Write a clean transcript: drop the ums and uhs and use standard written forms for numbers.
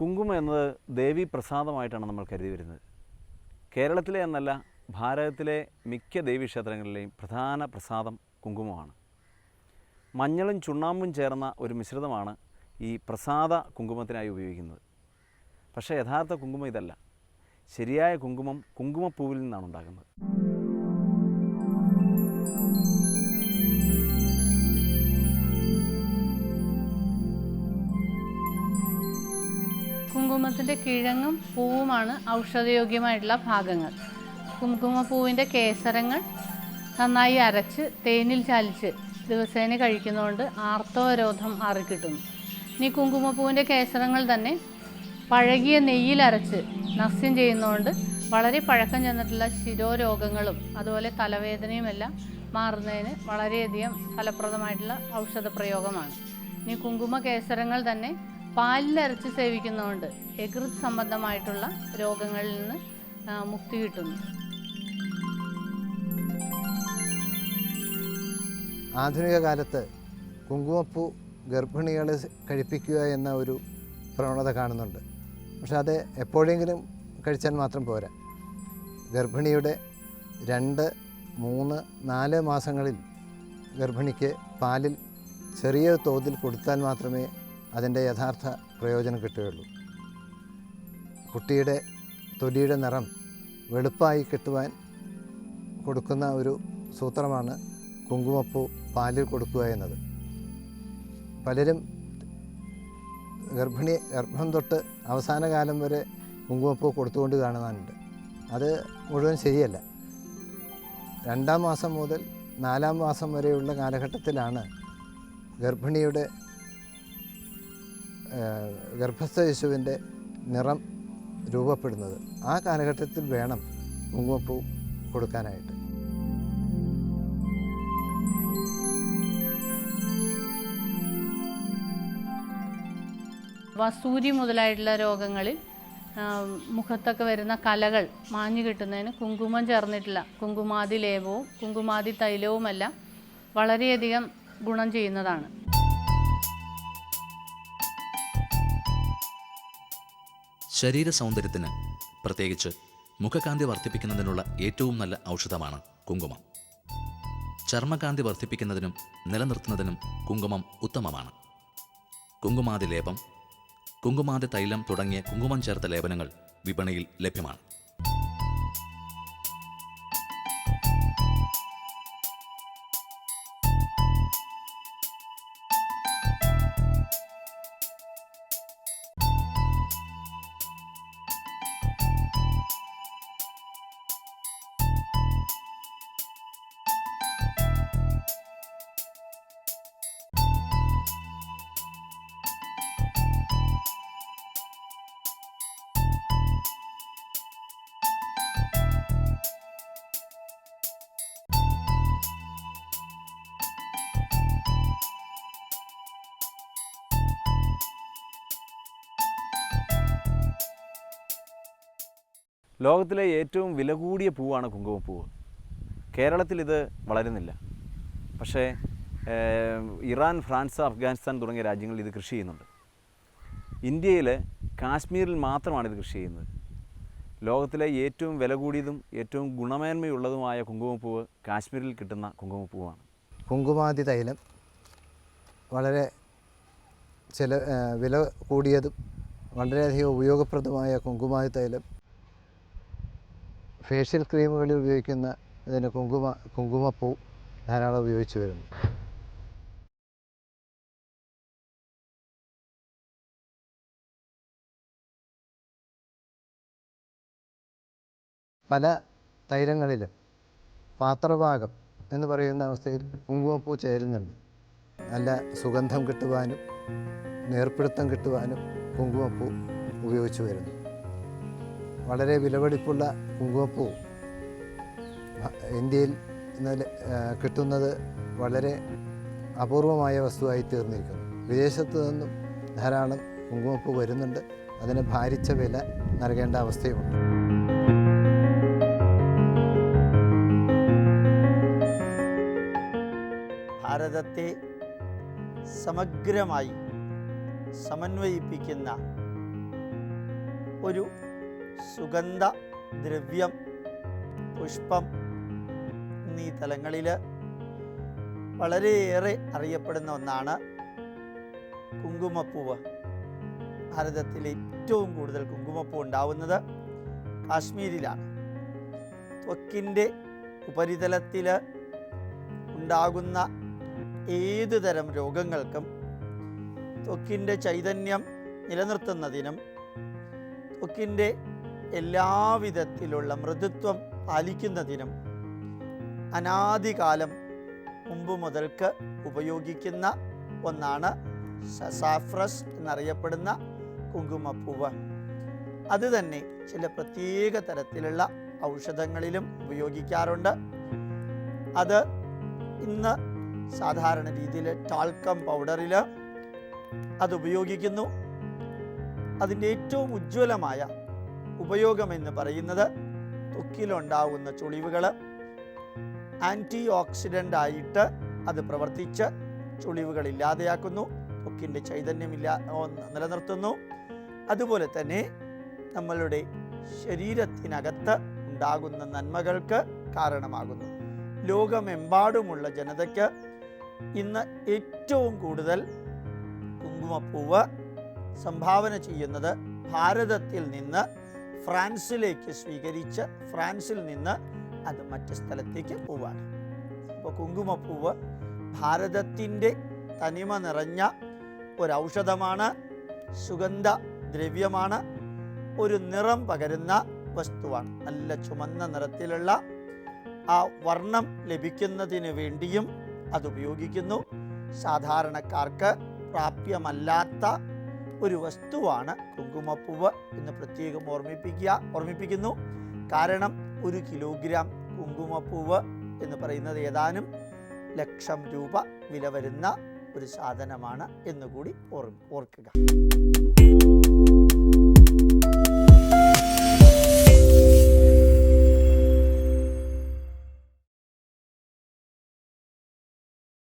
കുങ്കുമം എന്നത് ദേവീ പ്രസാദമായിട്ടാണ് നമ്മൾ കരുതി വരുന്നത്. കേരളത്തിലെ എന്നല്ല, ഭാരതത്തിലെ മിക്ക ദേവീക്ഷേത്രങ്ങളിലെയും പ്രധാന പ്രസാദം കുങ്കുമമാണ്. മഞ്ഞളും ചുണ്ണാമ്പും ചേർന്ന ഒരു മിശ്രിതമാണ് ഈ പ്രസാദ കുങ്കുമത്തിനായി ഉപയോഗിക്കുന്നത്. പക്ഷേ യഥാർത്ഥ കുങ്കുമം ഇതല്ല. ശരിയായ കുങ്കുമം കുങ്കുമപ്പൂവിൽ നിന്നാണ് ഉണ്ടാകുന്നത്. കുങ്കുമത്തിൻ്റെ കിഴങ്ങും പൂവുമാണ് ഔഷധയോഗ്യമായിട്ടുള്ള ഭാഗങ്ങൾ. കുങ്കുമപ്പൂവിൻ്റെ കേസരങ്ങൾ നന്നായി അരച്ച് തേനിൽ ചാലിച്ച് ദിവസേന കഴിക്കുന്നതുകൊണ്ട് ആർത്തവരോധം മാറിക്കിട്ടുന്നു. ഇനി കുങ്കുമപ്പൂവിൻ്റെ കേസരങ്ങൾ തന്നെ പഴകിയ നെയ്യിലരച്ച് നസ്യം ചെയ്യുന്നതുകൊണ്ട് വളരെ പഴക്കം ചെന്നിട്ടുള്ള ശിരോരോഗങ്ങളും അതുപോലെ തലവേദനയുമെല്ലാം മാറുന്നതിന് വളരെയധികം ഫലപ്രദമായിട്ടുള്ള ഔഷധ പ്രയോഗമാണ്. ഇനി കുങ്കുമ കേസരങ്ങൾ തന്നെ പാലിലരച്ച് സേവിക്കുന്നതുകൊണ്ട് യകൃത് സംബന്ധമായിട്ടുള്ള രോഗങ്ങളിൽ നിന്ന് മുക്തി കിട്ടുന്നു. ആധുനിക കാലത്ത് കുങ്കുമപ്പൂ ഗർഭിണികളെ കഴിപ്പിക്കുക എന്ന ഒരു പ്രവണത കാണുന്നുണ്ട്. പക്ഷെ അത് എപ്പോഴെങ്കിലും കഴിച്ചാൽ മാത്രം പോരാ. ഗർഭിണിയുടെ 2, 3, 4 മാസങ്ങളിൽ ഗർഭിണിക്ക് പാലിൽ ചെറിയ തോതിൽ കൊടുത്താൽ മാത്രമേ അതിൻ്റെ യഥാർത്ഥ പ്രയോജനം കിട്ടുകയുള്ളൂ. കുട്ടിയുടെ തൊലിയുടെ നിറം വെളുപ്പായി കിട്ടുവാൻ കൊടുക്കുന്ന ഒരു സൂത്രമാണ് കുങ്കുമപ്പൂ പാലിൽ കൊടുക്കുക എന്നത്. പലരും ഗർഭം തൊട്ട് അവസാന കാലം വരെ കുങ്കുമപ്പൂ കൊടുത്തുകൊണ്ട് കാണുന്നുണ്ട്. അത് മുഴുവൻ ശരിയല്ല. 2-ാം മാസം മുതൽ 4-ാം മാസം വരെയുള്ള കാലഘട്ടത്തിലാണ് ഗർഭിണിയുടെ ഗർഭസ്ഥ ശിശുവിൻ്റെ നിറം രൂപപ്പെടുന്നത്. ആ കാലഘട്ടത്തിൽ വേണം കുങ്കുമപ്പൂ കൊടുക്കാനായിട്ട്. വസൂരി മുതലായിട്ടുള്ള രോഗങ്ങളിൽ മുഖത്തൊക്കെ വരുന്ന കലകൾ മാഞ്ഞു കിട്ടുന്നതിന് കുങ്കുമം ചേർന്നിട്ടുള്ള കുങ്കുമാതി ലേപവും കുങ്കുമാതി തൈലവുമെല്ലാം വളരെയധികം ഗുണം ചെയ്യുന്നതാണ്. ശരീര സൗന്ദര്യത്തിന്, പ്രത്യേകിച്ച് മുഖകാന്തി വർദ്ധിപ്പിക്കുന്നതിനുള്ള ഏറ്റവും നല്ല ഔഷധമാണ് കുങ്കുമം. ചർമ്മകാന്തി വർദ്ധിപ്പിക്കുന്നതിനും നിലനിർത്തുന്നതിനും കുങ്കുമം ഉത്തമമാണ്. കുങ്കുമാതി ലേപം, കുങ്കുമാതി തൈലം തുടങ്ങിയ കുങ്കുമം ചേർത്ത ലേപനങ്ങൾ വിപണിയിൽ ലഭ്യമാണ്. ലോകത്തിലെ ഏറ്റവും വില കൂടിയ പൂവാണ് കുങ്കുമപ്പൂവ്. കേരളത്തിൽ ഇത് വളരുന്നില്ല. പക്ഷേ ഇറാൻ, ഫ്രാൻസ്, അഫ്ഗാനിസ്ഥാൻ തുടങ്ങിയ രാജ്യങ്ങളിൽ ഇത് കൃഷി ചെയ്യുന്നുണ്ട്. ഇന്ത്യയിൽ കാശ്മീരിൽ മാത്രമാണ് ഇത് കൃഷി ചെയ്യുന്നത്. ലോകത്തിലെ ഏറ്റവും വില കൂടിയതും ഏറ്റവും ഗുണമേന്മയുള്ളതുമായ കുങ്കുമപ്പൂവ് കാശ്മീരിൽ കിട്ടുന്ന കുങ്കുമപ്പൂവാണ്. കുങ്കുമാതി തൈലം വളരെ വില കൂടിയതും വളരെയധികം ഉപയോഗപ്രദമായ കുങ്കുമാതി തൈലം ഫേഷ്യൽ ക്രീമുകളിൽ ഉപയോഗിക്കുന്ന ഇതിന് കുങ്കുമപ്പൂ ധാരാളം ഉപയോഗിച്ച് വരുന്നു. പല തൈലങ്ങളിലും പാത്രഭാഗം എന്ന് പറയുന്ന അവസ്ഥയിൽ കുങ്കുമപ്പൂ ചേരുന്നുണ്ട്. നല്ല സുഗന്ധം കിട്ടുവാനും നേർപ്പിടുത്തം കിട്ടുവാനും കുങ്കുമപ്പൂ ഉപയോഗിച്ച് വരുന്നു. വളരെ വിലപിടിപ്പുള്ള കുങ്കുമപ്പൂ ഇന്ത്യയിൽ കിട്ടുന്നത് വളരെ അപൂർവമായ വസ്തുവായി തീർന്നിരിക്കുന്നു. വിദേശത്തു നിന്നും ധാരാളം കുങ്കുമപ്പൂ വരുന്നുണ്ട്. അതിന് ഭാരിച്ച വില നൽകേണ്ട അവസ്ഥയുമുണ്ട്. ഭാരതത്തെ സമഗ്രമായി സമന്വയിപ്പിക്കുന്ന ഒരു സുഗന്ധ ദ്രവ്യം, പുഷ്പം എന്നീ തലങ്ങളിൽ വളരെയേറെ അറിയപ്പെടുന്ന ഒന്നാണ് കുങ്കുമപ്പൂവ്. ഭാരതത്തിൽ ഏറ്റവും കൂടുതൽ കുങ്കുമപ്പൂ ഉണ്ടാവുന്നത് കാശ്മീരിലാണ്. ത്വക്കിൻ്റെ ഉപരിതലത്തിൽ ഉണ്ടാകുന്ന ഏതു തരം രോഗങ്ങൾക്കും ത്വക്കിൻ്റെ ചൈതന്യം നിലനിർത്തുന്നതിനും ത്വക്കിൻ്റെ എല്ലാവിധത്തിലുള്ള മൃദുത്വം പാലിക്കുന്നതിനും അനാദികാലം മുമ്പ് മുതൽക്ക് ഉപയോഗിക്കുന്ന ഒന്നാണ് സസാഫ്രസ് എന്നറിയപ്പെടുന്ന കുങ്കുമപ്പൂവ്. അത് തന്നെ ചില പ്രത്യേക തരത്തിലുള്ള ഔഷധങ്ങളിലും ഉപയോഗിക്കാറുണ്ട്. അത് ഇന്ന് സാധാരണ രീതിയിൽ ടാൽക്കം പൗഡറിൽ അത് ഉപയോഗിക്കുന്നു. അതിൻ്റെ ഏറ്റവും ഉജ്ജ്വലമായ ഉപയോഗമെന്ന് പറയുന്നത് ത്വക്കിലുണ്ടാവുന്ന ചുളിവുകൾ ആൻറ്റി ഓക്സിഡൻ്റ് ആയിട്ട് അത് പ്രവർത്തിച്ച് ചുളിവുകൾ ഇല്ലാതെയാക്കുന്നു, ത്വക്കിൻ്റെ നിലനിർത്തുന്നു. അതുപോലെ തന്നെ നമ്മളുടെ ശരീരത്തിനകത്ത് ഉണ്ടാകുന്ന നന്മകൾക്ക് കാരണമാകുന്നു. ലോകമെമ്പാടുമുള്ള ജനതയ്ക്ക് ഇന്ന് ഏറ്റവും കൂടുതൽ കുങ്കുമപ്പൂവ് സംഭാവന ചെയ്യുന്നത് ഭാരതത്തിൽ നിന്ന് ഫ്രാൻസിലേക്ക് സ്വീകരിച്ച് ഫ്രാൻസിൽ നിന്ന് അത് മറ്റ് സ്ഥലത്തേക്ക് പോവാണ്. അപ്പോൾ കുങ്കുമപ്പൂവ് ഭാരതത്തിൻ്റെ തനിമ നിറഞ്ഞ ഒരൗഷധമാണ്, സുഗന്ധ ദ്രവ്യമാണ്, ഒരു നിറം പകരുന്ന വസ്തുവാണ്. നല്ല ചുമന്ന നിറത്തിലുള്ള ആ വർണ്ണം ലഭിക്കുന്നതിന് വേണ്ടിയും അത് ഉപയോഗിക്കുന്നു. സാധാരണക്കാർക്ക് പ്രാപ്യമല്ലാത്ത ഒരു വസ്തുവാണ് കുങ്കുമപ്പൂവ് എന്ന് പ്രത്യേകം ഓർമ്മിപ്പിക്കുന്നു. കാരണം 1 കിലോഗ്രാം കുങ്കുമപ്പൂവ് എന്ന് പറയുന്നത് ഏതാനും ലക്ഷം രൂപ വില വരുന്ന ഒരു സാധനമാണ് എന്നുകൂടി ഓർക്കുക.